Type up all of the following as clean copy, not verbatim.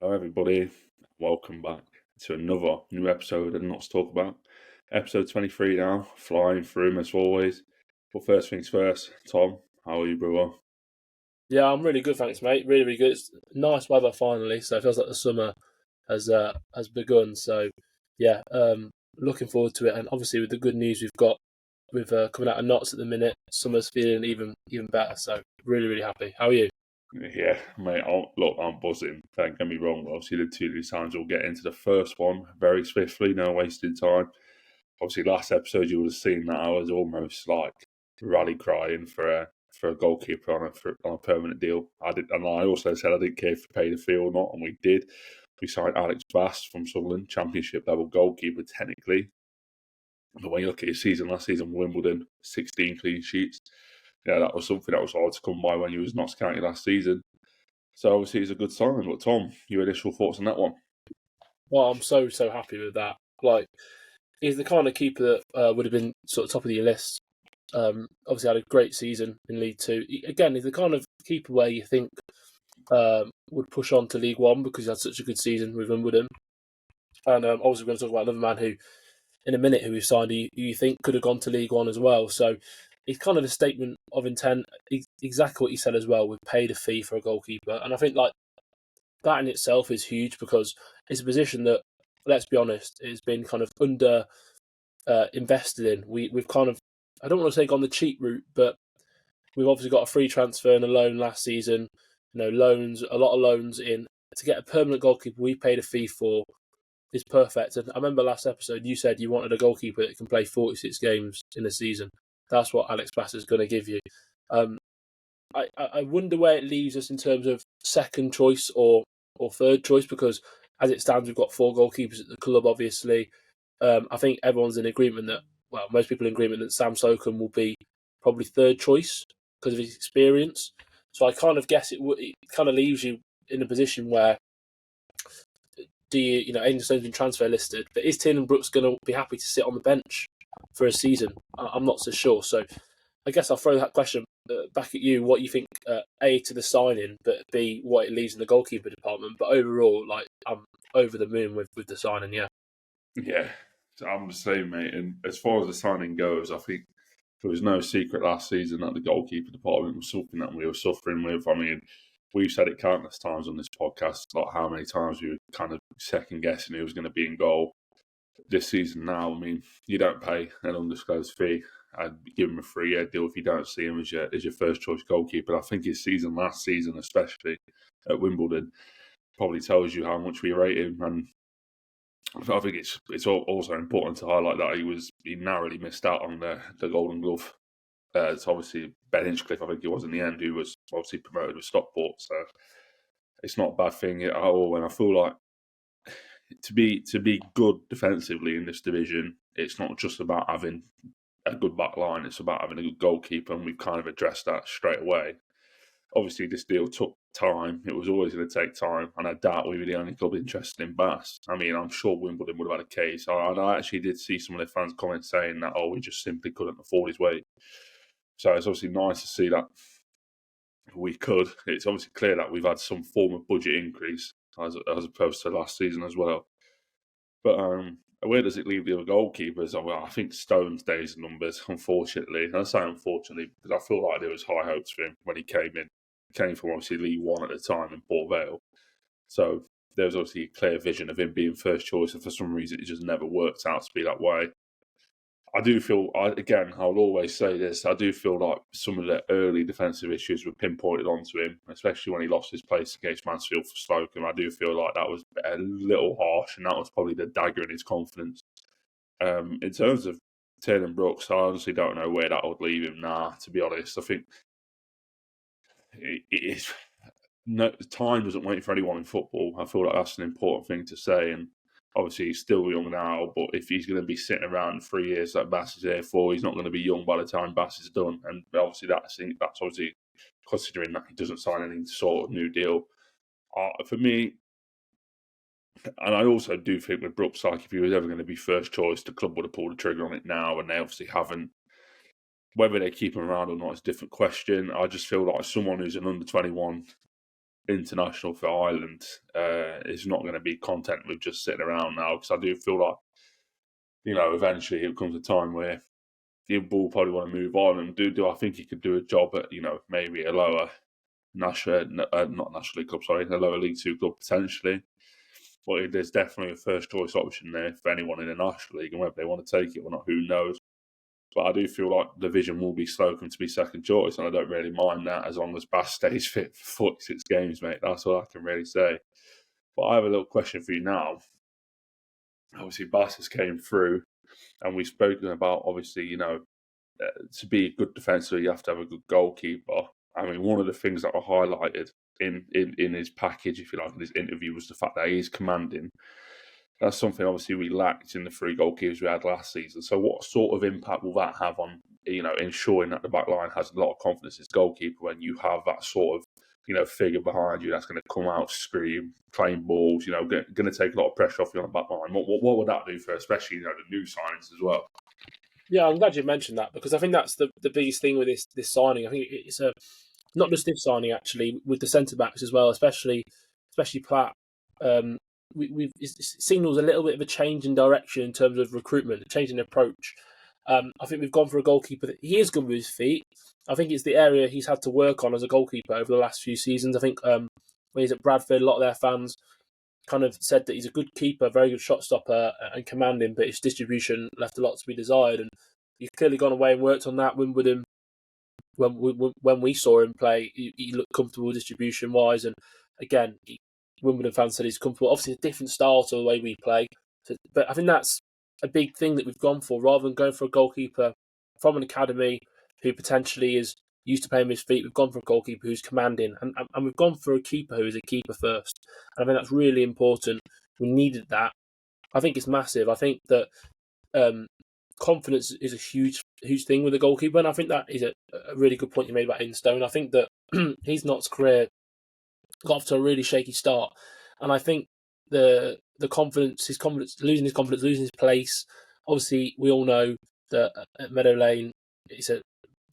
Hello, everybody. Welcome back to another new episode of Not to Talk About. Episode 23 now, flying through as always. But first things first, Tom, how are you, brother? Yeah, I'm really good, thanks, mate. Really, really good. It's nice weather finally, so it feels like the summer has begun. So, yeah, looking forward to it. And obviously, with the good news we've got with coming out of knots at the minute, summer's feeling even better. So, really, really happy. How are you? Yeah, mate, I'm buzzing. Don't get me wrong. Obviously, the two times we'll get into the first one very swiftly, no wasted time. Obviously, last episode you would have seen that I was almost like rally crying for a goalkeeper on a permanent deal. And I also said I didn't care if we paid a fee or not, and we did. We signed Alex Bass from Sunderland, Championship level goalkeeper technically. But when you look at his season last season, Wimbledon, 16 clean sheets. Yeah, that was something that was hard to come by when you was Notts County last season. So obviously it's a good sign. But Tom, your initial thoughts on that one? Well, I'm so happy with that. Like, he's the kind of keeper that would have been sort of top of your list. Obviously, had a great season in League Two. Again, he's the kind of keeper where you think would push on to League One because he had such a good season with Wimbledon. And obviously, we're going to talk about another man who, in a minute, who we've signed, who you think could have gone to League One as well. So it's kind of a statement of intent, exactly what you said as well. We've paid a fee for a goalkeeper. And I think like that in itself is huge because it's a position that, let's be honest, has been kind of under invested in. We've kind of, I don't want to say gone the cheap route, but we've obviously got a free transfer and a loan last season. You know, loans, a lot of loans in. To get a permanent goalkeeper we paid a fee for is perfect. And I remember last episode you said you wanted a goalkeeper that can play 46 games in a season. That's what Alex Bass is going to give you. I wonder where it leaves us in terms of second choice or third choice, because as it stands, we've got 4 goalkeepers at the club, obviously. I think everyone's in agreement that, well, most people are in agreement that Sam Slocum will be probably third choice because of his experience. So I kind of guess it kind of leaves you in a position where, Aidan Stone's been transfer listed, but is Tiernan Brooks going to be happy to sit on the bench for a season? I'm not so sure. So I guess I'll throw that question back at you. What you think, A, to the signing, but B, what it leaves in the goalkeeper department. But overall, like, I'm over the moon with the signing, yeah. Yeah, I'm the same, mate. And as far as the signing goes, I think there was no secret last season that the goalkeeper department was something that we were suffering with. I mean, we've said it countless times on this podcast, like how many times we were kind of second guessing who was going to be in goal. This season now, I mean, you don't pay an undisclosed fee. I'd give him a 3-year deal if you don't see him as your first choice goalkeeper. I think his season last season, especially at Wimbledon, probably tells you how much we rate him. And I think it's also important to highlight that he narrowly missed out on the Golden Glove. It's obviously Ben Hinchcliffe, I think it was in the end, who was obviously promoted with Stockport. So it's not a bad thing at all. And I feel like to be good defensively in this division, it's not just about having a good back line, it's about having a good goalkeeper, and we've kind of addressed that straight away. Obviously, this deal took time. It was always going to take time, and I doubt we were the only club interested in Bass. I mean, I'm sure Wimbledon would have had a case. I actually did see some of their fans comment saying that, we just simply couldn't afford his wage. So it's obviously nice to see that we could. It's obviously clear that we've had some form of budget increase as opposed to last season as well. But where does it leave the other goalkeepers? I think Stone's days are numbers, unfortunately. And I say unfortunately because I feel like there was high hopes for him when he came in. He came from obviously League One at the time in Port Vale. So there was obviously a clear vision of him being first choice, and for some reason it just never worked out to be that way. I do feel, I'll always say this, I do feel like some of the early defensive issues were pinpointed onto him, especially when he lost his place against Mansfield for Slocum. I do feel like that was a little harsh, and that was probably the dagger in his confidence. In terms of Tiernan Brooks, I honestly don't know where that would leave him now, to be honest. I think it is... No, time doesn't wait for anyone in football. I feel like that's an important thing to say, and obviously he's still young now, but if he's going to be sitting around 3 years like Bass is here for, he's not going to be young by the time Bass is done. And obviously that's obviously considering that he doesn't sign any sort of new deal. For me, and I also do think with Brooks, like if he was ever going to be first choice, the club would have pulled the trigger on it now, and they obviously haven't. Whether they keep him around or not is a different question. I just feel like someone who's an under-21 international for Ireland is not going to be content with just sitting around now, because I do feel like, eventually it comes a time where he will probably want to move on, and do I think he could do a job at, maybe a lower national, not National League club, sorry, a lower League Two club potentially. But there's definitely a first choice option there for anyone in the National League, and whether they want to take it or not, who knows. But I do feel like the vision will be Slocum to be second choice, and I don't really mind that as long as Bass stays fit for 46 games, mate. That's all I can really say. But I have a little question for you now. Obviously, Bass has came through, and we've spoken about, obviously, to be a good defender, you have to have a good goalkeeper. I mean, one of the things that I highlighted in his package, if you like, in his interview, was the fact that he is commanding. That's something obviously we lacked in the 3 goalkeepers we had last season. So what sort of impact will that have on, ensuring that the back line has a lot of confidence in its goalkeeper when you have that sort of, figure behind you that's going to come out, scream, playing balls, going to take a lot of pressure off you on the back line? What would that do for, especially, the new signings as well? Yeah, I'm glad you mentioned that, because I think that's the biggest thing with this signing. I think it's not just this signing, actually, with the centre backs as well, especially Platt. It signals a little bit of a change in direction in terms of recruitment, a change in approach. I think we've gone for a goalkeeper that he is good with his feet. I think it's the area he's had to work on as a goalkeeper over the last few seasons. I think when he's at Bradford, a lot of their fans kind of said that he's a good keeper, very good shot stopper and commanding, but his distribution left a lot to be desired. And he's clearly gone away and worked on that. Wimbledon, when we saw him play, he looked comfortable distribution-wise. And again, Wimbledon fans said he's comfortable. Obviously, a different style to the way we play. But I think that's a big thing that we've gone for, rather than going for a goalkeeper from an academy who potentially is used to playing with his feet. We've gone for a goalkeeper who's commanding, and we've gone for a keeper who is a keeper first. And I think that's really important. We needed that. I think it's massive. I think that confidence is a huge thing with a goalkeeper, and I think that is a really good point you made about Instone. I think that his Notts career got off to a really shaky start, and I think the confidence, losing his place. Obviously, we all know that at Meadow Lane it's a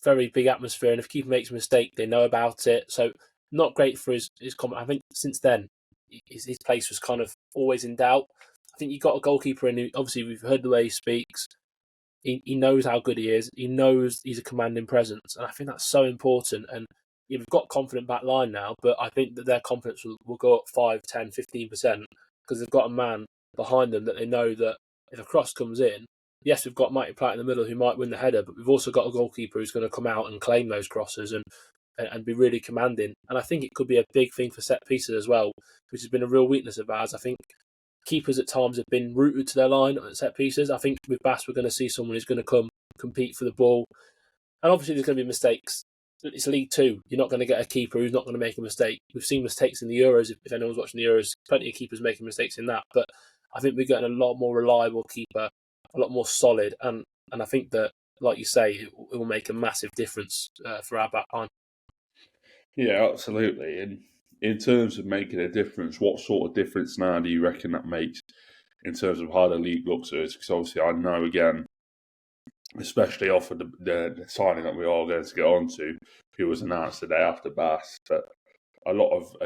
very big atmosphere, and if a keeper makes a mistake, they know about it. So not great for his comment. I think since then his place was kind of always in doubt. I think you got a goalkeeper in who, obviously, we've heard the way he speaks. He knows how good he is. He knows he's a commanding presence, and I think that's so important. And we've got confident back line now, but I think that their confidence will go up 5, 10, 15%, because they've got a man behind them that they know that if a cross comes in, yes, we've got Mighty Platt in the middle who might win the header, but we've also got a goalkeeper who's going to come out and claim those crosses and be really commanding. And I think it could be a big thing for set pieces as well, which has been a real weakness of ours. I think keepers at times have been rooted to their line at set pieces. I think with Bass, we're going to see someone who's going to come compete for the ball. And obviously there's going to be mistakes. It's League Two. You're not going to get a keeper who's not going to make a mistake. We've seen mistakes in the Euros. If anyone's watching the Euros, plenty of keepers making mistakes in that. But I think we're getting a lot more reliable keeper, a lot more solid. And I think that, like you say, it will make a massive difference for our back line. Yeah, absolutely. And in terms of making a difference, what sort of difference now do you reckon that makes in terms of how the league looks at us? Because obviously I know, again, especially off of the signing that we are going to get on to, who was announced the day after Bass, that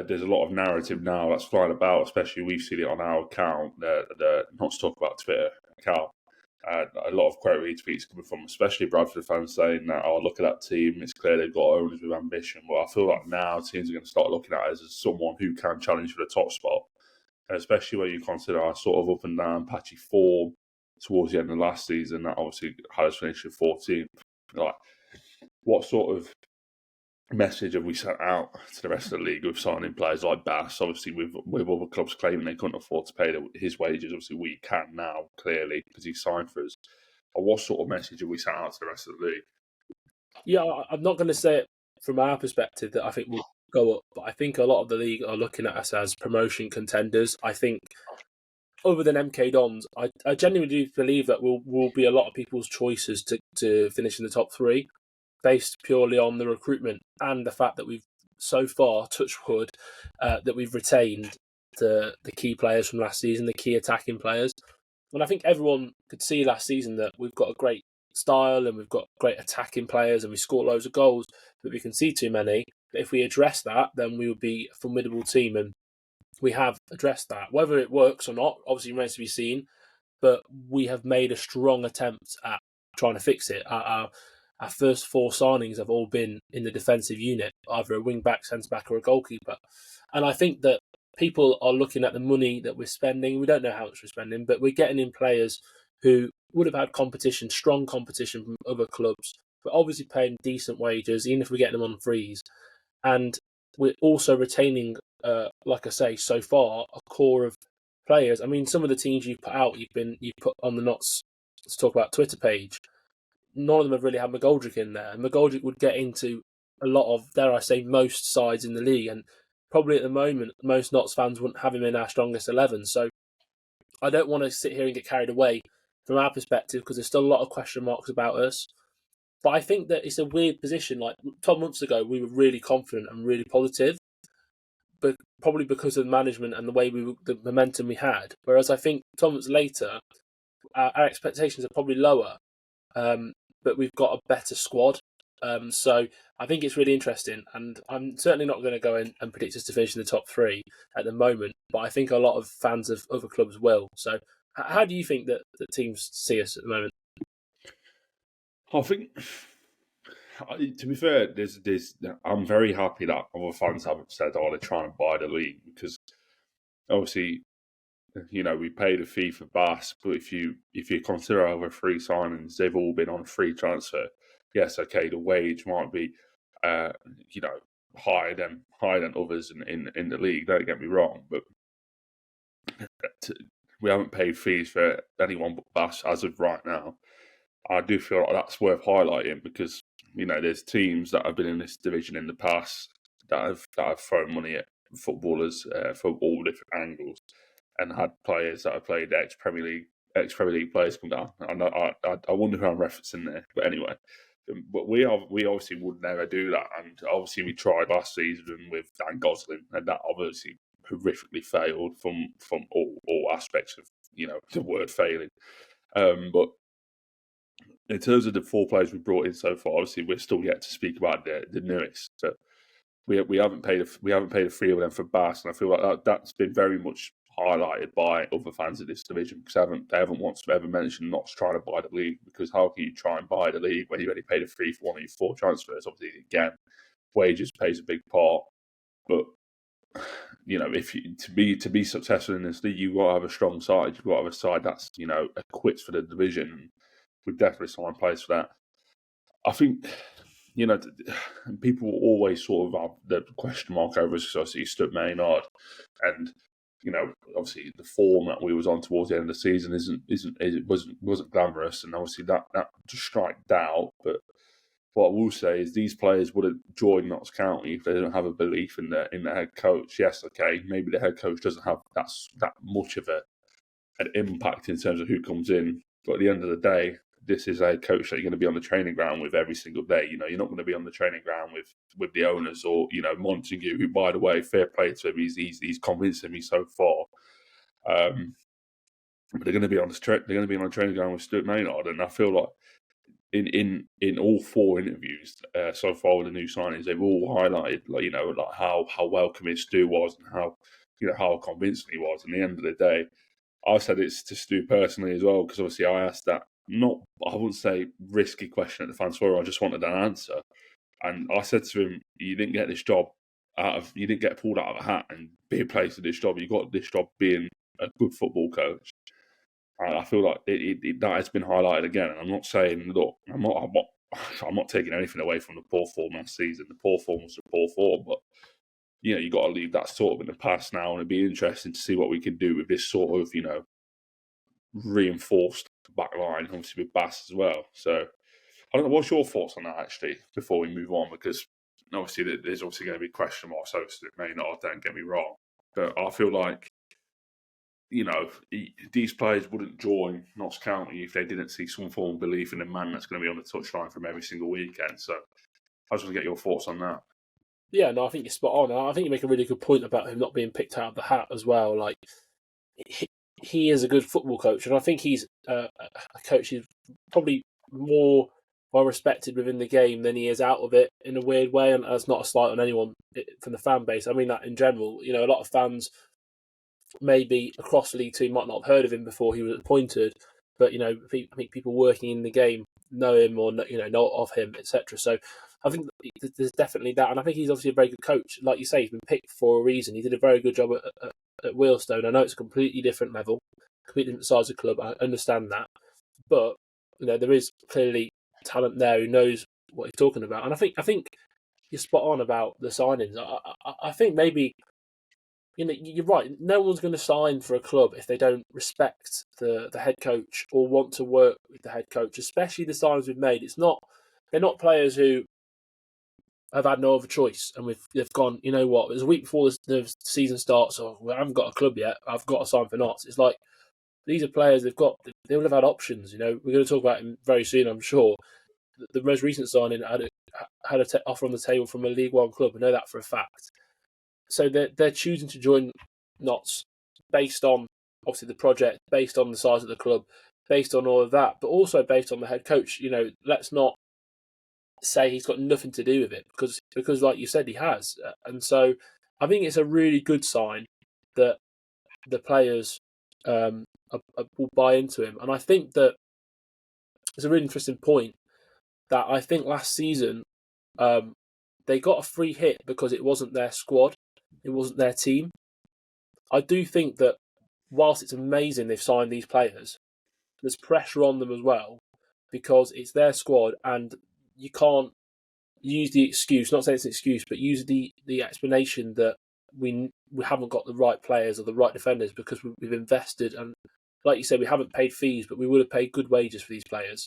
there's a lot of narrative now that's flying about, especially we've seen it on our account, the Not to Talk About Twitter account. A lot of quote retweets coming from especially Bradford fans saying that, oh, look at that team, it's clear they've got owners with ambition. Well, I feel like now teams are going to start looking at us as someone who can challenge for the top spot, and especially when you consider our sort of up and down patchy form towards the end of last season, that obviously had us finishing 14th. Like, what sort of message have we sent out to the rest of the league with signing players like Bass? Obviously, with other clubs claiming they couldn't afford to pay his wages, obviously we can now, clearly, because he signed for us. Or what sort of message have we sent out to the rest of the league? Yeah, I'm not going to say it from our perspective that I think we'll go up, but I think a lot of the league are looking at us as promotion contenders. I think, other than MK Dons, I genuinely do believe that we'll be a lot of people's choices to finish in the top 3, based purely on the recruitment and the fact that we've so far, touch wood, that we've retained the key players from last season, the key attacking players. And I think everyone could see last season that we've got a great style and we've got great attacking players and we score loads of goals, but we can see too many. But if we address that, then we would be a formidable team, and we have addressed that. Whether it works or not, obviously remains to be seen, but we have made a strong attempt at trying to fix it. Our first 4 signings have all been in the defensive unit, either a wing-back, centre-back or a goalkeeper. And I think that people are looking at the money that we're spending. We don't know how much we're spending, but we're getting in players who would have had competition, strong competition from other clubs, but obviously paying decent wages, even if we get them on freeze. And we're also retaining, like I say, so far, a core of players. I mean, some of the teams you've put out, you've put on the Nots to talk about Twitter page. None of them have really had McGoldrick in there. And McGoldrick would get into a lot of, dare I say, most sides in the league. And probably at the moment, most Nots fans wouldn't have him in our strongest 11. So I don't want to sit here and get carried away from our perspective, because there's still a lot of question marks about us. But I think that it's a weird position. Like 12 months ago, we were really confident and really positive, but probably because of management and the way the momentum we had. Whereas I think 12 months later, our expectations are probably lower, but we've got a better squad. So I think it's really interesting, and I'm certainly not going to go in and predict us to finish in the top 3 at the moment, but I think a lot of fans of other clubs will. So how do you think that teams see us at the moment? I think, to be fair, I'm very happy that other fans haven't said, "Oh, they're trying to buy the league," because obviously, we paid a fee for Bass, but if you consider over 3 signings, they've all been on free transfer. Yes, okay, the wage might be, higher than others in the league. Don't get me wrong, but we haven't paid fees for anyone but Bass as of right now. I do feel like that's worth highlighting, because there's teams that have been in this division in the past that have thrown money at footballers from all different angles, and had players that have played ex-Premier League players come down. I wonder who I'm referencing there, but anyway. But we obviously would never do that, and obviously we tried last season with Dan Gosling, and that obviously horrifically failed from all aspects of the word failing. But in terms of the 4 players we brought in so far, obviously we're still yet to speak about the newest. So we haven't paid a fee of them for Bass, and I feel like that's been very much highlighted by other fans of this division, because they haven't once ever mentioned not trying to buy the league. Because how can you try and buy the league when you already paid a fee for one of your 4 transfers? Obviously, again, wages plays a big part, but if to be successful in this league, you've got to have a strong side. You've got to have a side that's equipped for the division. We've definitely signed players for that. I think, people will always sort of have the question mark over us, because obviously Stuart Maynard, and obviously the form that we was on towards the end of the season wasn't glamorous, and obviously that just strike doubt. But what I will say is these players wouldn't join Notts County if they don't have a belief in the head coach. Yes, okay, maybe the head coach doesn't have that much of an impact in terms of who comes in, but at the end of the day, this is a coach that you're going to be on the training ground with every single day. You're not going to be on the training ground with the owners or Montague, who, by the way, fair play to him, he's convincing me so far. But they're going to be on the training ground with Stuart Maynard, and I feel like in all 4 interviews so far with the new signings, they've all highlighted how welcoming Stu was, and how convincing he was. And at the end of the day, I said it's to Stu personally as well, because obviously I asked that, I wouldn't say risky question at the Fans Forum, I just wanted an answer. And I said to him, you didn't get this job you didn't get pulled out of a hat and be placed in this job. You got this job being a good football coach. And I feel like that has been highlighted again. And I'm not saying, look, I'm not taking anything away from the poor form last season. The poor form was the poor form, but you got to leave that sort of in the past now, and it'd be interesting to see what we can do with this sort of, reinforced back line, obviously with Bass as well. So I don't know, what's your thoughts on that, actually, before we move on? Because obviously there's obviously going to be question marks over it may not, don't get me wrong, but I feel like these players wouldn't join Notts County if they didn't see some form of belief in a man that's going to be on the touchline from every single weekend. So I just want to get your thoughts on that. Yeah, no, I think you're spot on. I think you make a really good point about him not being picked out of the hat as well. Like, he is a good football coach, and I think he's a coach who's probably more well respected within the game than he is out of it in a weird way. And that's not a slight on anyone from the fan base. I mean that in general. You know, a lot of fans maybe across League Two might not have heard of him before he was appointed, but you know, I think people working in the game know him or know of him, etc. So I think there's definitely that, and I think he's obviously a very good coach. Like you say, he's been picked for a reason. He did a very good job at Wealdstone. I know it's a completely different level, completely different size of club. I understand that, but you know there is clearly talent there who knows what he's talking about, and I think you're spot on about the signings. I think maybe. You know, you're right. No one's going to sign for a club if they don't respect the head coach or want to work with the head coach, especially the signings we've made. They're not players who have had no other choice and they've gone, you know what, there's a week before the season starts, I haven't got a club yet, I've got to sign for Notts. It's like, these are players they will have had options, you know. We're going to talk about him very soon, I'm sure. The most recent signing had an offer on the table from a League One club. I know that for a fact. So they're choosing to join Notts based on obviously the project, based on the size of the club, based on all of that, but also based on the head coach. You know, let's not say he's got nothing to do with it because like you said, he has. And so I think it's a really good sign that the players will buy into him. And I think that it's a really interesting point that I think last season they got a free hit because it wasn't their squad. It wasn't their team. I do think that whilst it's amazing they've signed these players, there's pressure on them as well because it's their squad and you can't use the excuse, not saying it's an excuse, but use the explanation that we haven't got the right players or the right defenders because we've invested and, like you said, we haven't paid fees, but we would have paid good wages for these players.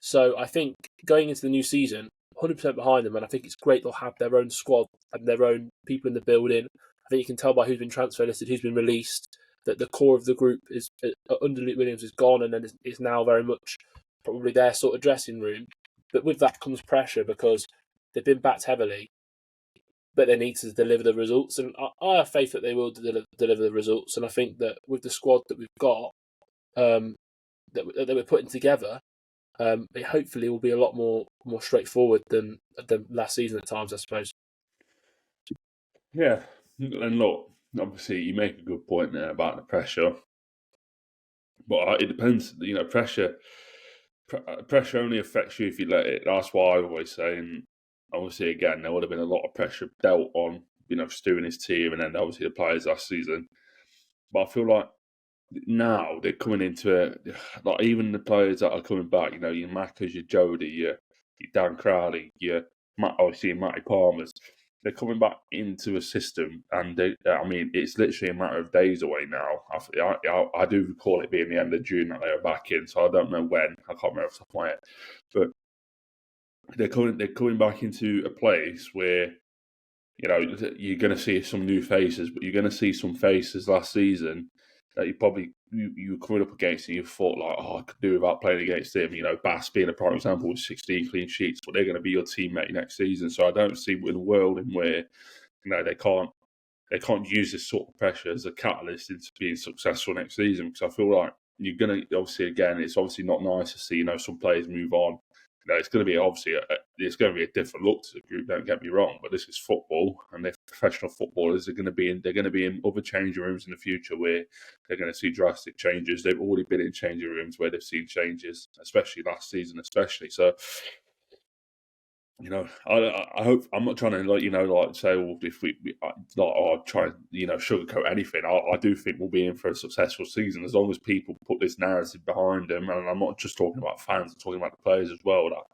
So I think going into the new season, 100% behind them, and I think it's great they'll have their own squad and their own people in the building. I think you can tell by who's been transfer listed, who's been released, that the core of the group is under Luke Williams is gone, and then it's now very much probably their sort of dressing room. But with that comes pressure because they've been backed heavily, but they need to deliver the results, and I have faith that they will deliver the results. And I think that with the squad that we've got, that we're putting together, it hopefully will be a lot more straightforward than last season at times, I suppose. Yeah, and look, obviously you make a good point there about the pressure, but it depends. You know, pressure only affects you if you let it. That's why I always say. And obviously, again, there would have been a lot of pressure dealt on, you know, Stu and his team, and then obviously the players last season. But I feel like now they're coming into it, like even the players that are coming back, you know, your Maccas, your Jody, your Dan Crowley, your obviously Matty Palmers, they're coming back into a system, and I mean, it's literally a matter of days away now. I do recall it being the end of June that they were back in, so I don't know when. I can't remember off the top of my head, but they're coming back into a place where, you know, you're going to see some new faces, but you're going to see some faces last season that you were coming up against and you thought like, oh, I could do without playing against him. You know, Bass being a prime example with 16 clean sheets, but they're going to be your teammate next season. So I don't see in a world in where, you know, they can't use this sort of pressure as a catalyst into being successful next season. Because I feel like you're going to obviously, again, it's obviously not nice to see, you know, some players move on. You know, it's going to be obviously it's going to be a different look to the group. Don't get me wrong, but this is football, and if professional footballers are going to be in other changing rooms in the future where they're going to see drastic changes. They've already been in changing rooms where they've seen changes, especially last season, especially. So, you know, I hope I'm not trying to say, well, if we try sugarcoat anything. I do think we'll be in for a successful season as long as people put this narrative behind them. And I'm not just talking about fans; I'm talking about the players as well. That,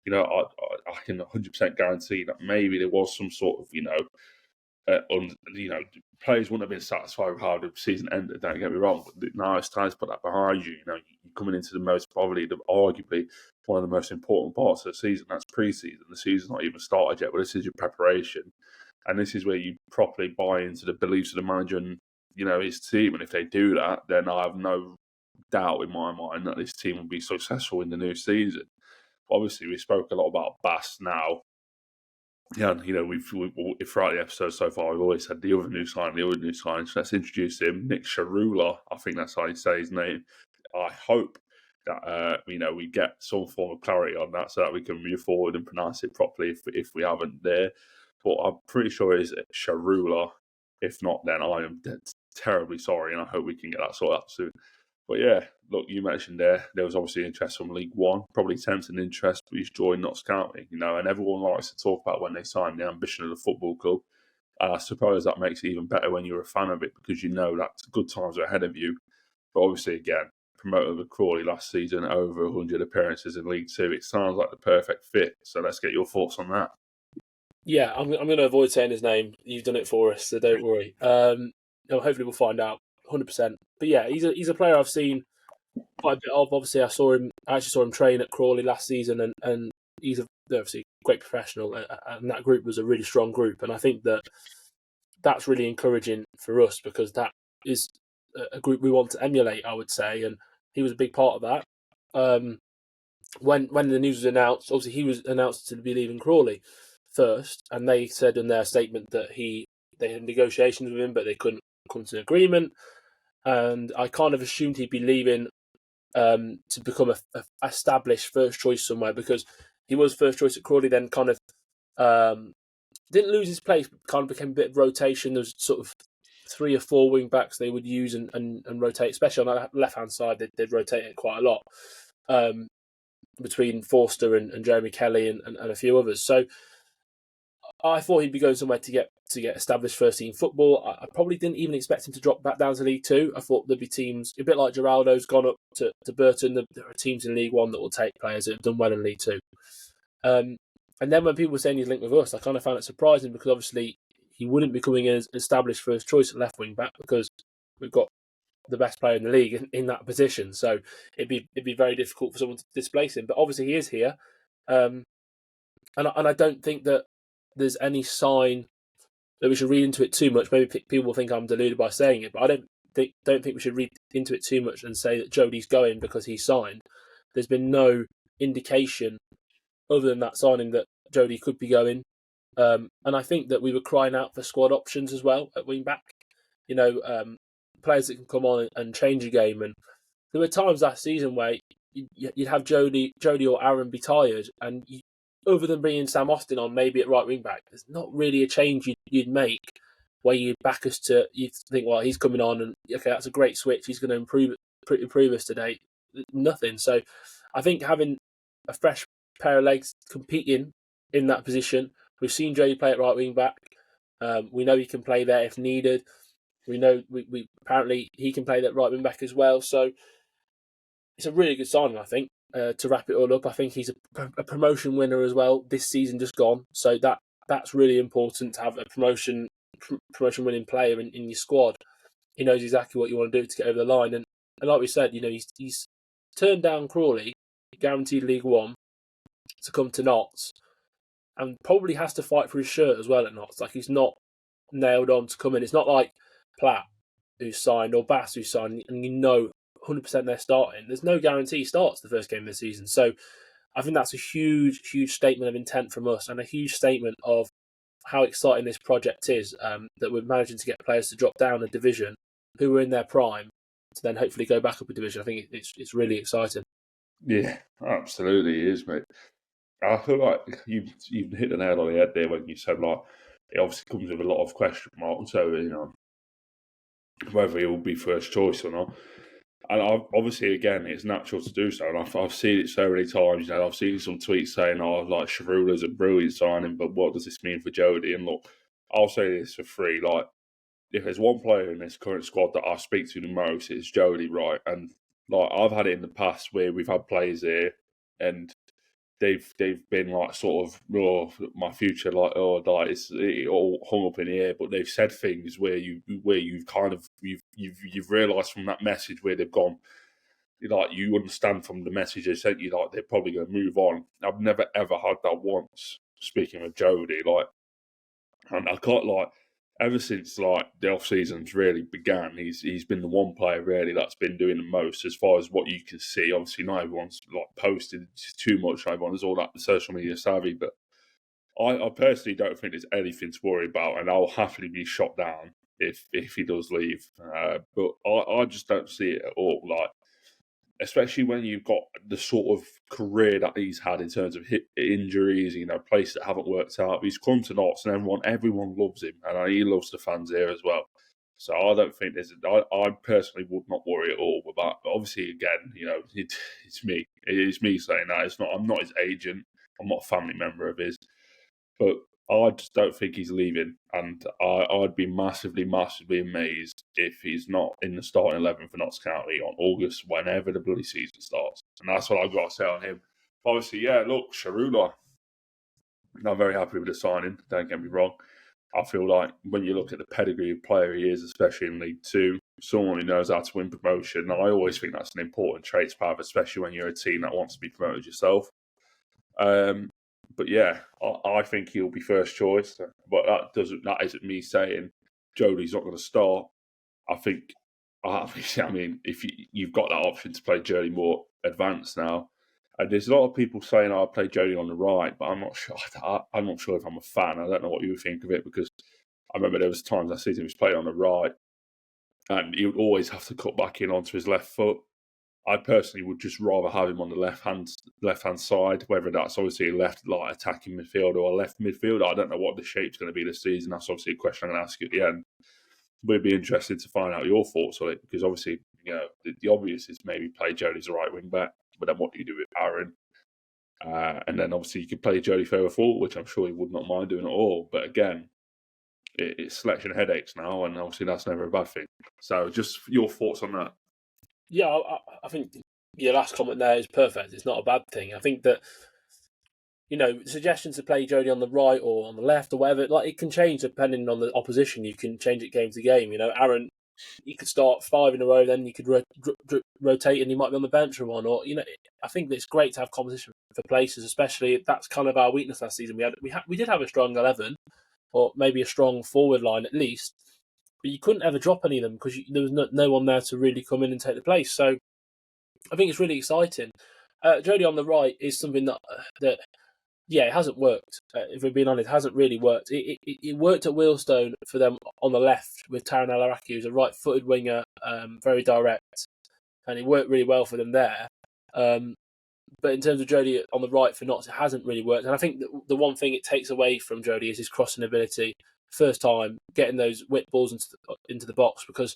you know, I can 100% guarantee that maybe there was some sort of, players wouldn't have been satisfied with how the season ended. Don't get me wrong, but now it's time to put that behind you. You know, you're coming into arguably one of the most important parts of the season. That's pre-season. The season's not even started yet, but this is your preparation, and this is where you properly buy into the beliefs of the manager and, you know, his team. And if they do that, then I have no doubt in my mind that this team will be successful in the new season. Obviously, we spoke a lot about Bass now. Yeah, you know, we've throughout the episode so far, we've always had the other new sign. So let's introduce him, Nick Tsaroulla. I think that's how you say his name. I hope that we get some form of clarity on that so that we can move forward and pronounce it properly if we haven't there. But I'm pretty sure it's Tsaroulla. If not, then I am terribly sorry, and I hope we can get that sorted out soon. But yeah, look, you mentioned there was obviously interest from League One, probably tempting interest, but he's joined Notts County, and everyone likes to talk about when they sign the ambition of the football club. And I suppose that makes it even better when you're a fan of it because you know that good times are ahead of you. But obviously, again, promoted with Crawley last season, over 100 appearances in League Two. It sounds like the perfect fit. So let's get your thoughts on that. Yeah, I'm going to avoid saying his name. You've done it for us, so don't worry. Hopefully we'll find out 100%. But yeah, he's a player I've seen quite a bit of. Obviously, I actually saw him train at Crawley last season, and he's obviously a great professional, and that group was a really strong group. And I think that's really encouraging for us because that is a group we want to emulate, I would say, and he was a big part of that. When the news was announced, obviously he was announced to be leaving Crawley first, and they said in their statement that they had negotiations with him, but they couldn't come to an agreement. And I kind of assumed he'd be leaving to become a established first choice somewhere because he was first choice at Crawley, then kind of didn't lose his place, but kind of became a bit of rotation. There was sort of 3 or 4 wing backs they would use and rotate, especially on the left hand side. They'd rotate it quite a lot between Forster and Jeremy Kelly and a few others. So I thought he'd be going somewhere to get established first team football. I probably didn't even expect him to drop back down to League Two. I thought there'd be teams, a bit like Geraldo's gone up to Burton. There are teams in League One that will take players that have done well in League Two. And then when people were saying he's linked with us, I kind of found it surprising because obviously he wouldn't be coming in as established first choice at left wing back because we've got the best player in the league in that position. So it'd be very difficult for someone to displace him. But obviously he is here, and I don't think that there's any sign that we should read into it too much. Maybe people will think I'm deluded by saying it, but I don't think we should read into it too much and say that Jody's going because he's signed. There's been no indication other than that signing that Jody could be going. And I think that we were crying out for squad options as well at wing back. Players that can come on and change a game. And there were times last season where you'd have Jody or Aaron be tired, and other than bringing Sam Austin on maybe at right wing back, there's not really a change you'd make where you'd back us to. You'd think, well, he's coming on, and okay, that's a great switch. He's going to improve us today. Nothing. So I think having a fresh pair of legs competing in that position. We've seen Jody play at right wing back. We know he can play there if needed. We know we apparently he can play that right wing back as well. So it's a really good signing, I think. To wrap it all up, I think he's a promotion winner as well this season just gone. So that's really important to have a promotion winning player in your squad. He knows exactly what you want to do to get over the line. And like we said, he's turned down Crawley, guaranteed League One, to come to Notts, and probably has to fight for his shirt as well at Notts. Like, he's not nailed on to come in. It's not like Platt, who's signed, or Bass, who's signed, and 100% they're starting. There's no guarantee he starts the first game of the season. So I think that's a huge, huge statement of intent from us, and a huge statement of how exciting this project is, that we're managing to get players to drop down a division who are in their prime to then hopefully go back up a division. I think it's really exciting. Yeah, absolutely it is, mate. I feel like you've hit the nail on the head there when you said, like, it obviously comes with a lot of question marks. So, whether he will be first choice or not. And obviously, again, it's natural to do so. And I've seen it so many times. I've seen some tweets saying, like, Tsaroulla's a brilliant signing, but what does this mean for Jody? And look, I'll say this for free. Like, if there's one player in this current squad that I speak to the most, it's Jody, right? And, like, I've had it in the past where we've had players here and they've been like sort of, oh, my future, like, oh, like it's all hung up in the air. But they've said things where you've kind of you've realised from that message where they've gone, like, you understand from the message they sent you, like, they're probably going to move on. I've never ever had that once. Speaking of Jody, like, and I can't, like, ever since, like, the off seasons really began, he's been the one player really that's been doing the most as far as what you can see. Obviously, not everyone's like posted too much. Everyone's all that social media savvy, but I personally don't think there's anything to worry about, and I'll happily be shot down if he does leave. But I just don't see it at all. Like, especially when you've got the sort of career that he's had in terms of hip injuries, places that haven't worked out. He's come to Notts and everyone loves him, and he loves the fans here as well. So I don't think I personally would not worry at all with that. But obviously, again, it's me. It is me saying that. It's not. I'm not his agent. I'm not a family member of his. But I just don't think he's leaving, and I'd be massively, massively amazed if he's not in the starting 11 for Notts County on August, whenever the bloody season starts. And that's what I've got to say on him. Obviously, yeah, look, Tsaroulla, I'm very happy with the signing, don't get me wrong. I feel like when you look at the pedigree of player he is, especially in League Two, someone who knows how to win promotion, I always think that's an important trait to have, especially when you're a team that wants to be promoted yourself. But yeah, I think he'll be first choice. But that isn't me saying Jody's not going to start. I mean, if you've got that option to play Jody more advanced now, and there's a lot of people saying I'll play Jody on the right, but I'm not sure. I'm not sure if I'm a fan. I don't know what you would think of it, because I remember there was times that season he was playing on the right, and he would always have to cut back in onto his left foot. I personally would just rather have him on the left hand side, whether that's obviously a left attacking midfield or a left midfield. I don't know what the shape's going to be this season. That's obviously a question I'm going to ask you at the end. We'd be interested to find out your thoughts on it, because obviously, the obvious is maybe play Jody as a right wing back, but then what do you do with Aaron? And then obviously you could play Jody further forward, which I'm sure he would not mind doing at all. But again, it's selection headaches now, and obviously that's never a bad thing. So just your thoughts on that. Yeah, I think your last comment there is perfect. It's not a bad thing. I think that, suggestions to play Jody on the right or on the left or whatever, it can change depending on the opposition. You can change it game to game. Aaron, you could start 5 in a row, then you could rotate and you might be on the bench for one. Or, I think that it's great to have competition for places, especially that's kind of our weakness last season. We did have a strong 11, or maybe a strong forward line at least, but you couldn't ever drop any of them because there was no one there to really come in and take the place. So I think it's really exciting. Jody on the right is something that it hasn't worked. If we're being honest, it hasn't really worked. It worked at Wheelstone for them on the left with Taran Alaraki, who's a right-footed winger, very direct, and it worked really well for them there. But in terms of Jody on the right for Notts, it hasn't really worked. And I think that the one thing it takes away from Jody is his crossing ability. First time getting those whip balls into the box, because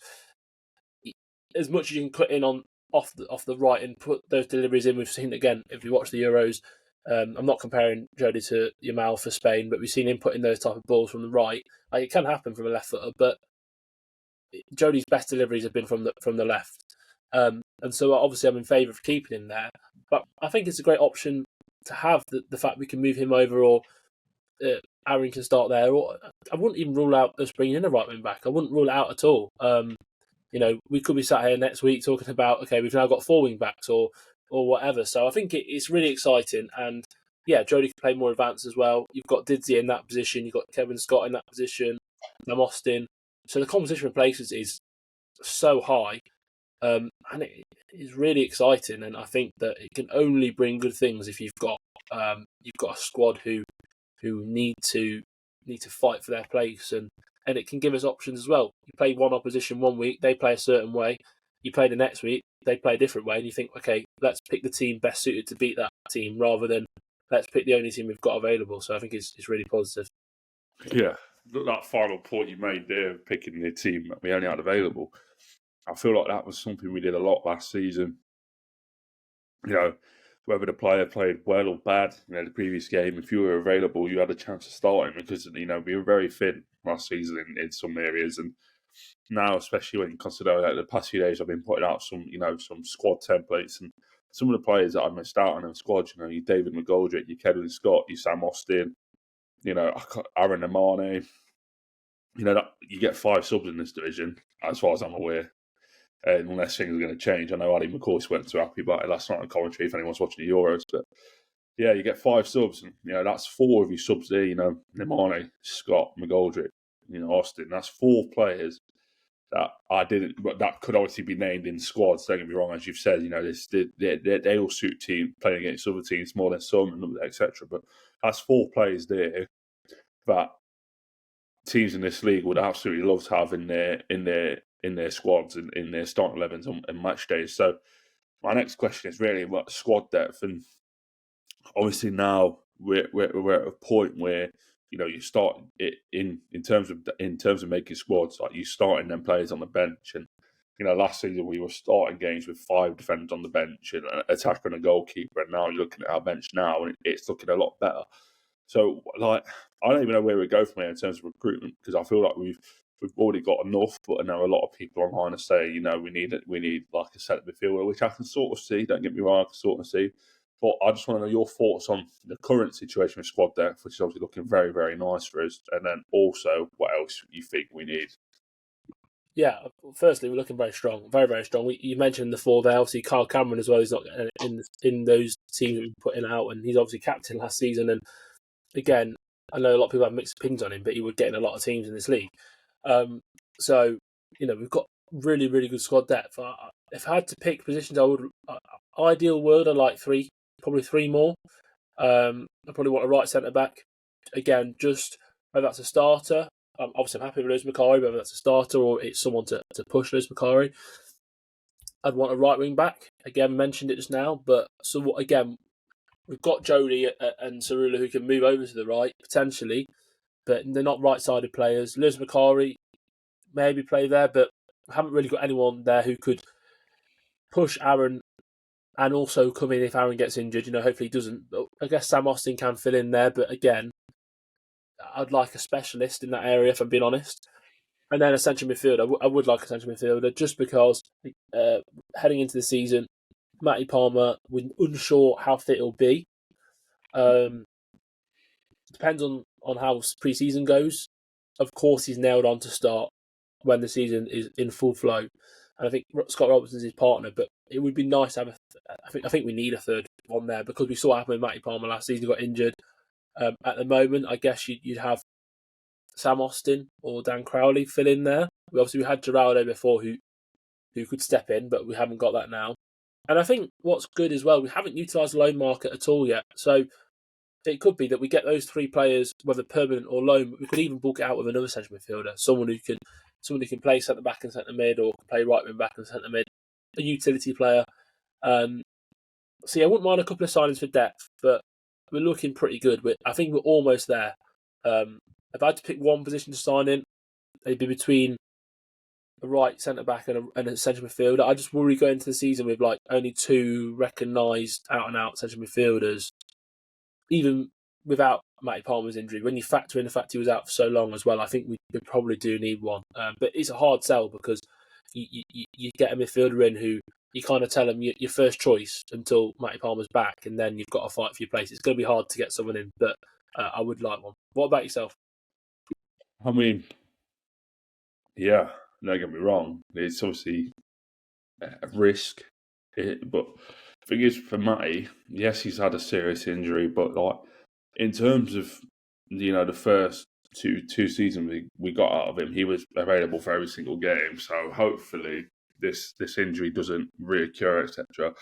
as much as you can cut in off the right and put those deliveries in, we've seen again if you watch the Euros. I'm not comparing Jody to Yamal for Spain, but we've seen him putting those type of balls from the right. It can happen from a left footer, but Jody's best deliveries have been from the left. And so obviously I'm in favour of keeping him there. But I think it's a great option to have the fact we can move him over, or Aaron can start there. Or I wouldn't even rule out us bringing in a right wing back. I wouldn't rule it out at all. We could be sat here next week talking about, okay, we've now got 4 wing backs or whatever. So I think it's really exciting. And yeah, Jody can play more advanced as well. You've got Didsey in that position. You've got Kevin Scott in that position. Sam Austin. So the competition for places is so high. And it is really exciting, and I think that it can only bring good things if you've got a squad who need to fight for their place, and it can give us options as well. You play one opposition one week, they play a certain way. You play the next week, they play a different way, and you think, okay, let's pick the team best suited to beat that team, rather than let's pick the only team we've got available. So I think it's really positive. Yeah, that final point you made there, picking the team that we only had available, I feel like that was something we did a lot last season. Whether the player played well or bad, the previous game, if you were available, you had a chance of starting, because, we were very thin last season in some areas. And now, especially when you consider that the past few days I've been putting out some squad templates, and some of the players that I missed out on in the squad, your David McGoldrick, your Kevin Scott, your Sam Austin, Aaron Amane, that you get 5 subs in this division, as far as I'm aware. Unless things are going to change. I know Ali McCoy weren't too happy about it last night on commentary if anyone's watching the Euros. But yeah, you get 5 subs, and that's 4 of your subs there. Nemane, Scott, McGoldrick, Austin. That's 4 players that that could obviously be named in squads. Don't get me wrong, as you've said. They all suit team playing against other teams more than some, etc. But that's 4 players there that teams in this league would absolutely love to have in their squads and in their starting 11s and match days. So my next question is really about squad depth, and obviously now we're at a point where you start it in terms of making squads, like you starting them players on the bench, and last season we were starting games with 5 defenders on the bench and an attacker and a goalkeeper, and now you're looking at our bench now and it's looking a lot better. So like I don't even know where we go from here in terms of recruitment, because I feel like we've already got enough, but I know a lot of people online are saying we need like a centre midfielder, which I can sort of see. Don't get me wrong, I can sort of see. But I just want to know your thoughts on the current situation with squad depth, which is obviously looking very, very nice for us. And then also, what else you think we need? Yeah, firstly, we're looking very strong, very, very strong. You mentioned the 4 there. Obviously, Carl Cameron as well is not in those teams that we're putting out, and he's obviously captain last season. And again, I know a lot of people have mixed opinions on him, but he would get in a lot of teams in this league. So, we've got really, really good squad depth. If I had to pick positions, I would, ideal world, I'd like 3, probably 3 more. I probably want a right centre-back. Again, just whether that's a starter. Obviously, I'm happy with Lewis Macari, whether that's a starter or it's someone to push Lewis Macari. I'd want a right wing back. Again, mentioned it just now, but so again, we've got Jody and Tsaroulla who can move over to the right potentially, but they're not right-sided players. Lewis Macari maybe play there, but I haven't really got anyone there who could push Aaron and also come in if Aaron gets injured. Hopefully he doesn't. I guess Sam Austin can fill in there, but again, I'd like a specialist in that area, if I'm being honest. And then a central midfielder. I would like a central midfielder just because heading into the season, Matty Palmer, we're unsure how fit he'll be. Depends on how pre-season goes. Of course, he's nailed on to start when the season is in full flow. And I think Scott Robertson's his partner, but it would be nice to have I think we need a third one there, because we saw what happened with Matty Palmer last season. He got injured. At the moment, I guess you'd have Sam Austin or Dan Crowley fill in there. We had Geraldo before who could step in, but we haven't got that now. And I think what's good as well, we haven't utilised the loan market at all yet. So it could be that we get those 3 players, whether permanent or loan, but we could even bulk it out with another central midfielder, someone who can play centre back and centre mid, or can play right wing back and centre mid, a utility player. So yeah, I wouldn't mind a couple of signings for depth, but we're looking pretty good. I think we're almost there. If I had to pick one position to sign in, it'd be between a right centre back and a central midfielder. I just worry going into the season with like only 2 recognised out and out central midfielders, even without Matty Palmer's injury. When you factor in the fact he was out for so long as well, I think we probably do need one. But it's a hard sell, because you get a midfielder in who you kind of tell them your first choice until Matty Palmer's back, and then you've got to fight for your place. It's going to be hard to get someone in, but I would like one. What about yourself? I mean, yeah, don't get me wrong. It's obviously a risk, but the thing is, for Matty, yes, he's had a serious injury, but like in terms of the first two seasons we got out of him, he was available for every single game. So hopefully this injury doesn't reoccur, etc. Because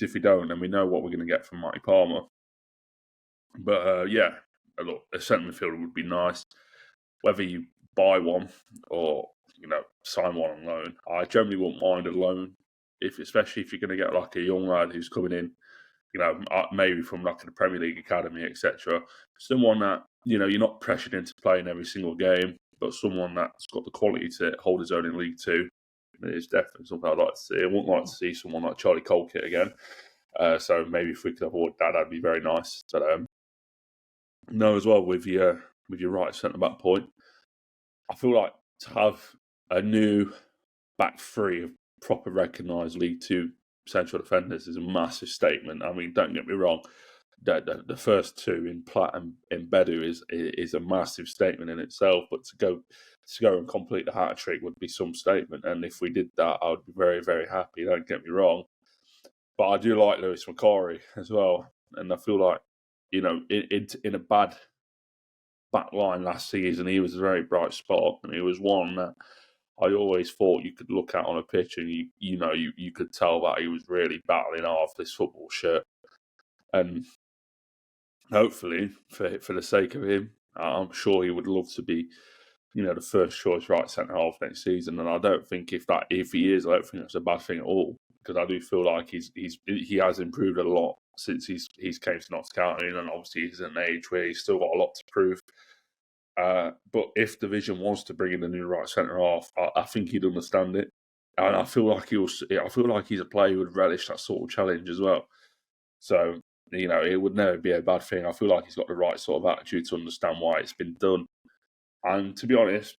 if we don't, then we know what we're going to get from Matty Palmer. But yeah, look, a centre midfielder would be nice. Whether you buy one or sign one on loan, I generally wouldn't mind a loan, especially if you're going to get like a young lad who's coming in, maybe from like the Premier League academy, etc. Someone that you're not pressured into playing every single game, but someone that's got the quality to hold his own in League Two. It's definitely something I'd like to see. I wouldn't like to see someone like Charlie Colkett again. So maybe if we could avoid that, that'd be very nice. But no, as well with your right centre back point, I feel like to have a new back 3 of proper recognised League Two central defenders is a massive statement. I mean, don't get me wrong, the first 2 in Platt and in Bedu is a massive statement in itself. But to go and complete the hat trick would be some statement. And if we did that, I would be very, very happy. Don't get me wrong, but I do like Lewis Macari as well, and I feel like in a bad back line last season, he was a very bright spot, and he was one that I always thought you could look at on a pitch and you could tell that he was really battling hard for this football shirt. And hopefully, for the sake of him, I'm sure he would love to be, the first choice right centre half next season. And I don't think if he is, I don't think that's a bad thing at all. because I do feel like he has improved a lot since he's came to Notts County, and obviously he's at an age where he's still got a lot to prove. But if the vision was to bring in a new right centre half, I think he'd understand it, and I feel like he's a player who would relish that sort of challenge as well. So it would never be a bad thing. I feel like he's got the right sort of attitude to understand why it's been done. And to be honest,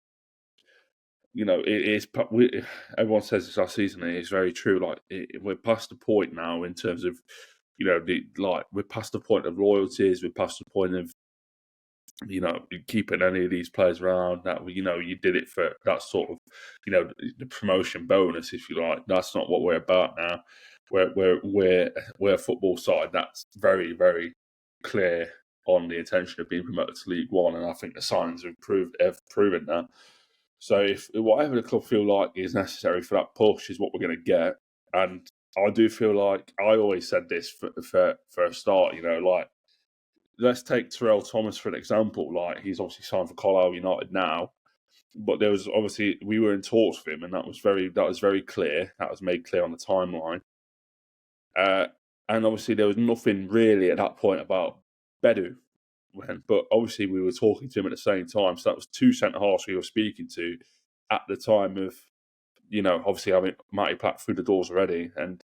it is. Everyone says this last season, and it's very true. Like we're past the point now in terms of, we're past the point of loyalties. We're past the point of, keeping any of these players around. That you did it for that sort of, the promotion bonus, if you like. That's not what we're about now. We're a football side that's very, very clear on the intention of being promoted to League One, and I think the signs have proven that. So if whatever the club feel like is necessary for that push is what we're going to get, and I do feel like I always said this for a start. Let's take Terrell Thomas for an example. Like he's obviously signed for Carlisle United now, but there was obviously we were in talks with him, and that was very clear. That was made clear on the timeline. And obviously there was nothing really at that point about Bedu. But obviously we were talking to him at the same time. So that was two centre-halves we were speaking to at the time of, obviously having Matty Platt through the doors already. And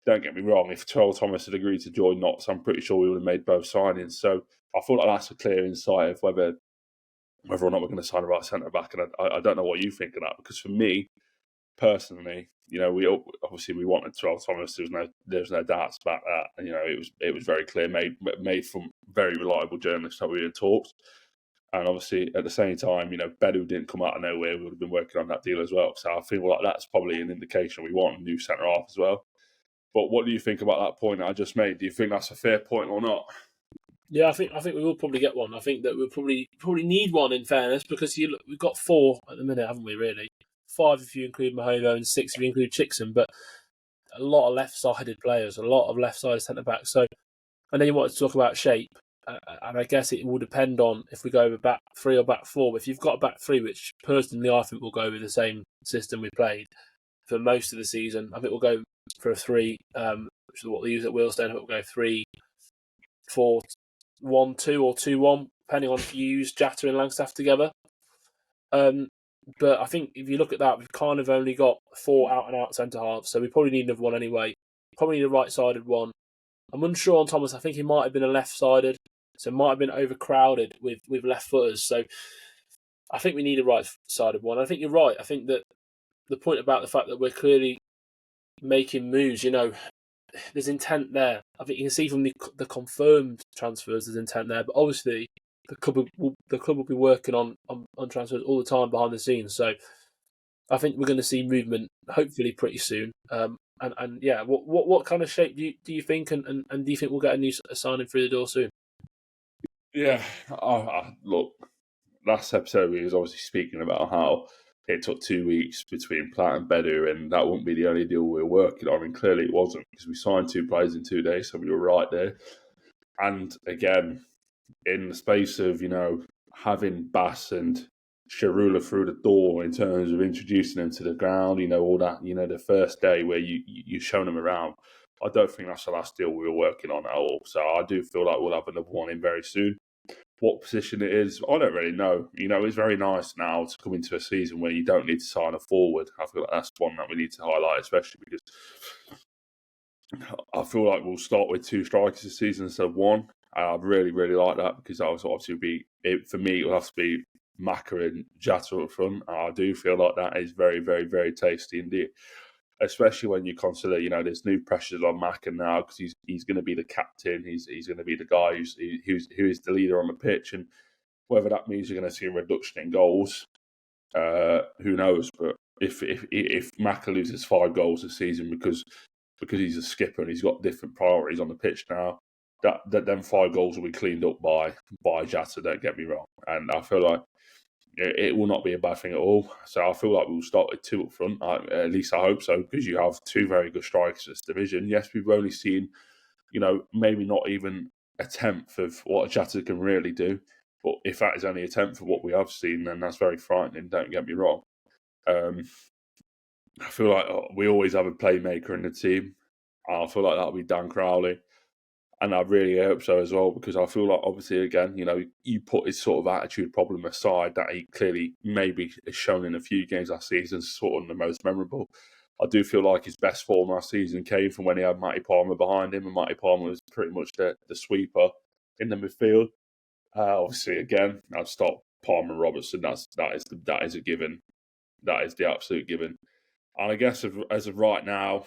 don't get me wrong, if Terrell Thomas had agreed to join Notts, I'm pretty sure we would have made both signings. So I feel like that's a clear insight of whether or not we're going to sign a right centre-back. And I don't know what you think of that. Because for me, personally, we wanted Terrell Thomas. There's no doubts about that. And, it was very clear, made from very reliable journalists that we were in talks. And obviously, at the same time, Bedu didn't come out of nowhere. We would have been working on that deal as well. So I feel like that's probably an indication we want a new centre half as well. But what do you think about that point that I just made? Do you think that's a fair point or not? Yeah, I think we will probably get one. I think that we'll probably need one, in fairness, because we've got 4 at the minute, haven't we? Really, 5 if you include Mahomo and 6 if you include Chickson. But a lot of left-sided players, a lot of left-sided centre backs. So, and then you wanted to talk about shape, and I guess it will depend on if we go with back 3 or back 4. But if you've got a back 3, which personally I think will go with the same system we played for most of the season, I think we'll go for a 3, which is what we use at Wilsden. I think we'll go 3-4-1-2 or 2-1, depending on if you use Jatta and Langstaff together. But I think if you look at that, we've kind of only got 4 out-and-out centre-halves, so we probably need another one anyway. Probably need a right-sided one. I'm unsure on Thomas. I think he might have been a left-sided, so it might have been overcrowded with left-footers. So I think we need a right-sided one. I think you're right. I think that the point about the fact that we're clearly making moves, there's intent there. I think you can see from the confirmed transfers there's intent there, but obviously the club will be working on transfers all the time behind the scenes. So I think we're going to see movement hopefully pretty soon. And yeah, what kind of shape do you think, and do you think we'll get a new signing through the door soon? Yeah, look, last episode we was obviously speaking about how it took 2 weeks between Platt and Bedu, and that wouldn't be the only deal we were working on, and clearly it wasn't, because we signed 2 players in 2 days, so we were right there. And again, in the space of, having Bass and Tsaroulla through the door in terms of introducing them to the ground, all that, the first day where you've shown them around, I don't think that's the last deal we were working on at all. So I do feel like we'll have another one in very soon. What position it is, I don't really know. It's very nice now to come into a season where you don't need to sign a forward. I feel like that's one that we need to highlight, especially because I feel like we'll start with 2 strikers this season instead of 1. And I'd really, really like that, because that was obviously for me, it'll have to be Maka and Jatta up front. And I do feel like that is very, very, very tasty indeed. Especially when you consider, there's new pressures on Maka now, because he's going to be the captain. He's going to be the guy who is the leader on the pitch, and whether that means you're going to see a reduction in goals, who knows? But if Maka loses 5 goals this season because he's a skipper and he's got different priorities on the pitch now, that them 5 goals will be cleaned up by Jatta. Don't get me wrong, and I feel like it will not be a bad thing at all. So I feel like we'll start with 2 up front. At least I hope so, because you have 2 very good strikers in this division. Yes, we've only seen, maybe not even a tenth of what Jatta can really do. But if that is only a tenth of what we have seen, then that's very frightening. Don't get me wrong. I feel like we always have a playmaker in the team. I feel like that'll be Dan Crowley. And I really hope so as well, because I feel like, obviously, again, you put his sort of attitude problem aside that he clearly maybe has shown in a few games last season, sort of the most memorable. I do feel like his best form last season came from when he had Matty Palmer behind him, and Matty Palmer was pretty much the sweeper in the midfield. Obviously, again, I've stopped Palmer and Robertson. That is a given. That is the absolute given. And I guess as of right now,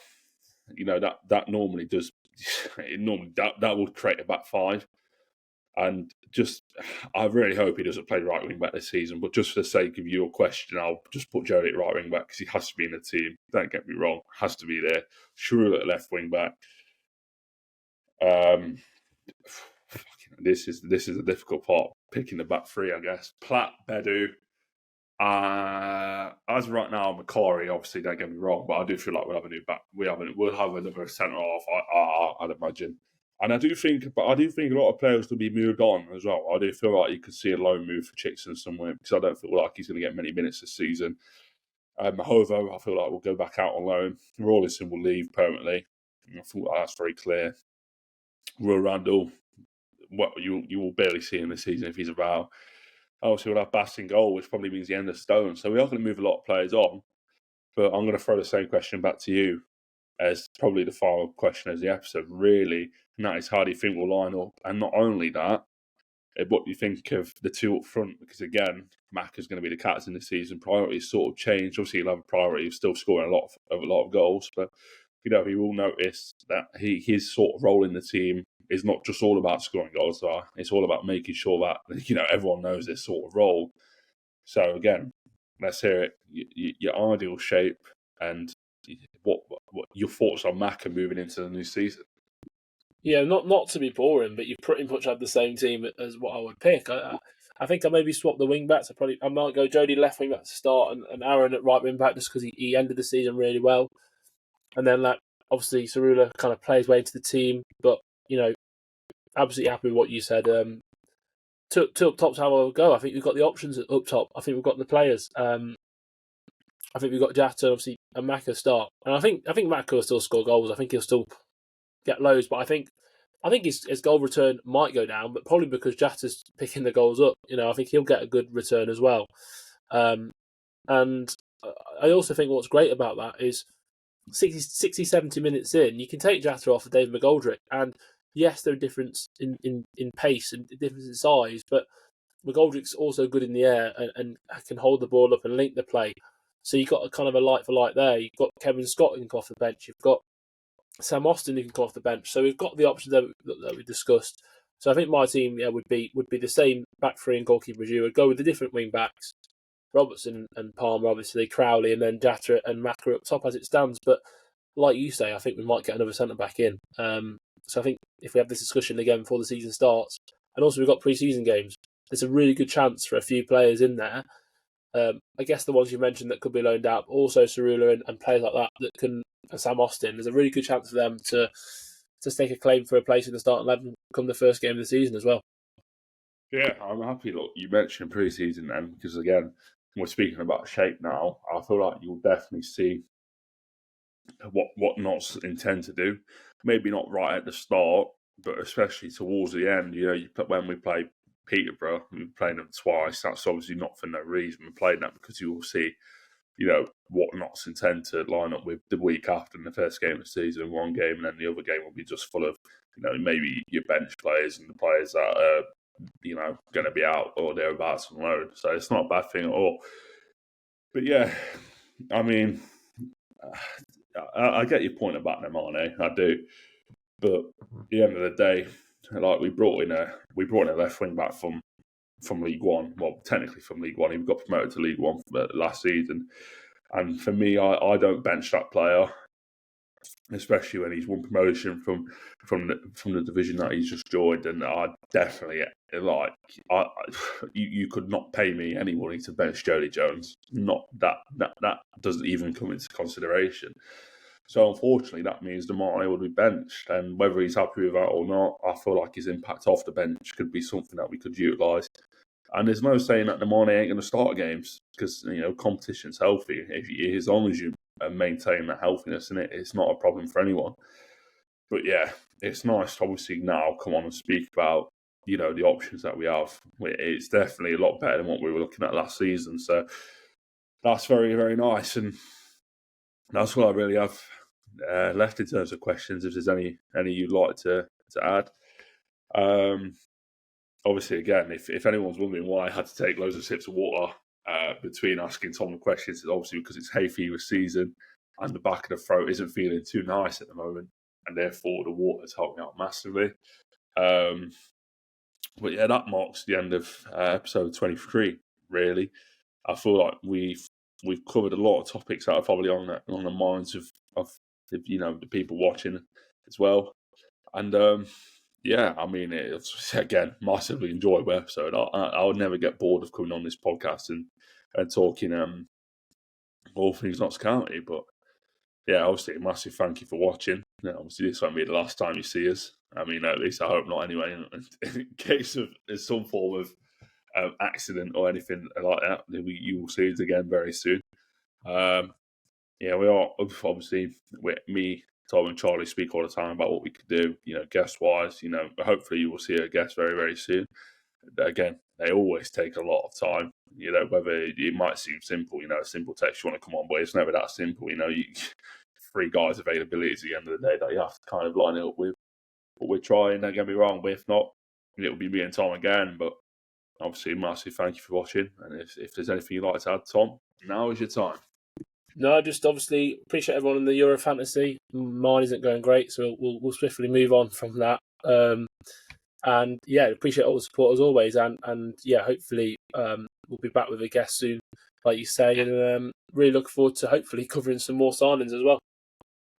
that normally does. That would create a back five, and I really hope he doesn't play right wing back this season. But just for the sake of your question, I'll just put Jody at right wing back because he has to be in the team. Don't get me wrong, has to be there. Tsaroulla at left wing back. This is a difficult part. Picking the back three, I guess. Platt, Bedu. As right now, Macquarie, obviously, don't get me wrong, but I do feel like we'll have a new back. We'll have another centre half, I'd imagine. And I do think a lot of players will be moved on as well. I do feel like you could see a loan move for Chickson somewhere, because I don't feel like he's going to get many minutes this season. However, I feel like we'll go back out on loan. Rawlinson will leave permanently. I feel like that's very clear. Will Randall, what you will barely see him this season if he's about. Obviously, we'll have Bass in goal, which probably means the end of Stone. So we are going to move a lot of players on. But I'm going to throw the same question back to you as probably the final question of the episode, really. And that is, how do you think we'll line up? And not only that, what do you think of the two up front? Because, again, Mac is going to be the captain this season. Priorities sort of changed. Obviously, he'll have a priority of still scoring a lot of goals. But, he will notice that his sort of role in the team is not just all about scoring goals. It's all about making sure that, everyone knows this sort of role. So, again, let's hear it. Your ideal shape and what your thoughts on Maka moving into the new season. Yeah, not to be boring, but you pretty much have the same team as what I would pick. I think I maybe swap the wing backs. I might go Jody left wing back to start and Aaron at right wing back, just because he ended the season really well. And then obviously Tsaroulla kind of plays way into the team, but absolutely happy with what you said. Two up top's how I would go. I think we've got the options up top. I think we've got the players. I think we've got Jatta, obviously, and Maka start. And I think Maka will still score goals. I think he'll still get loads, but I think his goal return might go down, but probably because Jatta's picking the goals up. I think he'll get a good return as well. And I also think what's great about that is 60, 70 minutes in, you can take Jatta off for David McGoldrick, and yes, there are difference in pace and difference in size, but McGoldrick's also good in the air and can hold the ball up and link the play. So you've got a kind of a light for light there. You've got Kevin Scott who can come off the bench. You've got Sam Austin who can come off the bench. So we've got the options that we discussed. So I think my team would be the same back three and goalkeeper as you. Would go with the different wing backs, Robertson and Palmer, obviously, Crowley, and then Jatta and Maka up top as it stands. But like you say, I think we might get another centre back in. So I think if we have this discussion again before the season starts, and also we've got pre-season games, there's a really good chance for a few players in there. I guess the ones you mentioned that could be loaned out, also Tsaroulla and players like that can, and Sam Austin, there's a really good chance for them to stake a claim for a place in the starting 11 come the first game of the season as well. Yeah, I'm happy. Look, you mentioned pre-season then, because again, we're speaking about shape now. I feel like you'll definitely see what Notts intend to do. Maybe not right at the start, but especially towards the end. When we play Peterborough, we played them twice. That's obviously not for no reason. We played that because you will see, what Notts intend to line up with the week after in the first game of the season, one game, and then the other game will be just full of, maybe your bench players and the players that are, going to be out or thereabouts on loan. So it's not a bad thing at all. But yeah, I mean, I get your point about Nemane, I do. But at the end of the day, we brought in a left wing back from League One. Well, technically from League One. He got promoted to League One last season. And for me, I don't bench that player, especially when he's won promotion from the division that he's just joined. And I definitely you could not pay me any money to bench Jody Jones. Not that doesn't even come into consideration. So unfortunately, that means Nemane will be benched, and whether he's happy with that or not, I feel like his impact off the bench could be something that we could utilise. And there's no saying that Nemane ain't going to start games, because competition's healthy. As long as you and maintain that healthiness, and it's not a problem for anyone. But yeah, it's nice to obviously now come on and speak about, you know, the options that we have. It's definitely a lot better than what we were looking at last season. So that's very, very nice. And that's what I really have left in terms of questions. If there's any you'd like to add. Obviously, again, if anyone's wondering why I had to take loads of sips of water between asking Tom the questions, it's obviously because it's hay fever season and the back of the throat isn't feeling too nice at the moment, and therefore the water's helped me out massively. But yeah, that marks the end of episode 23. Really, I feel like we've covered a lot of topics that are probably on the minds of you know, the people watching as well. And yeah, I mean, it's again massively enjoyable episode. I would never get bored of coming on this podcast and talking all things Notts County. But yeah, obviously, a massive thank you for watching. You know, obviously, this won't be the last time you see us. I mean, at least I hope not. Anyway, in case of there's some form of accident or anything like that, you will see us again very soon. Yeah, we are obviously me, Tom, and Charlie speak all the time about what we could do. You know, guest wise. You know, hopefully you will see a guest very, very soon. Again, they always take a lot of time. You know, whether it might seem simple, you know, a simple text you want to come on, but it's never that simple. You know, 3 guys' availability at the end of the day that you have to kind of line it up with. But we're trying, don't get me wrong, but if not, it'll be me and Tom again. But obviously, massive thank you for watching. And if there's anything you'd like to add, Tom, now is your time. No, just obviously appreciate everyone in the Euro Fantasy. Mine isn't going great, so we'll swiftly move on from that. And yeah, appreciate all the support as always. And yeah, hopefully we'll be back with a guest soon, like you say. And really look forward to hopefully covering some more signings as well.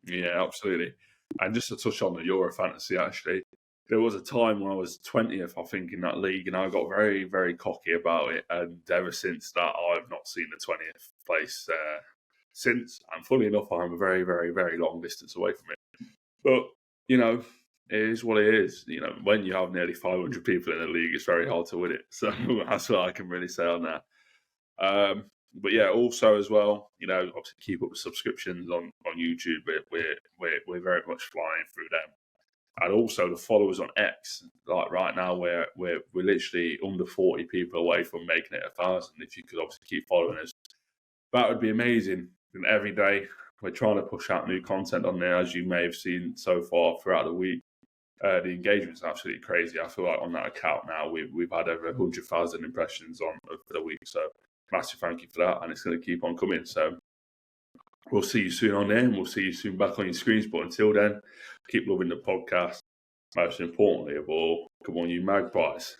Yeah, absolutely. And just to touch on the Euro Fantasy, actually, there was a time when I was 20th, I think, in that league, and I got very, very cocky about it. And ever since that, I've not seen the 20th place since. And funny enough, I'm a very, very, very long distance away from it. But, you know, it is what it is. You know, when you have nearly 500 people in a league, it's very hard to win it. So that's what I can really say on that. But yeah, also as well, you know, obviously keep up with subscriptions on YouTube. We're very much flying through them, and also the followers on X. Like right now, we're literally under 40 people away from making it 1,000. If you could obviously keep following us, that would be amazing. And every day we're trying to push out new content on there, as you may have seen so far throughout the week. The engagement's absolutely crazy. I feel like on that account now we've had over 100,000 impressions on for the week. So massive thank you for that, and it's going to keep on coming. So we'll see you soon on there, and we'll see you soon back on your screens. But until then, keep loving the podcast. Most importantly of all, come on, you magpies.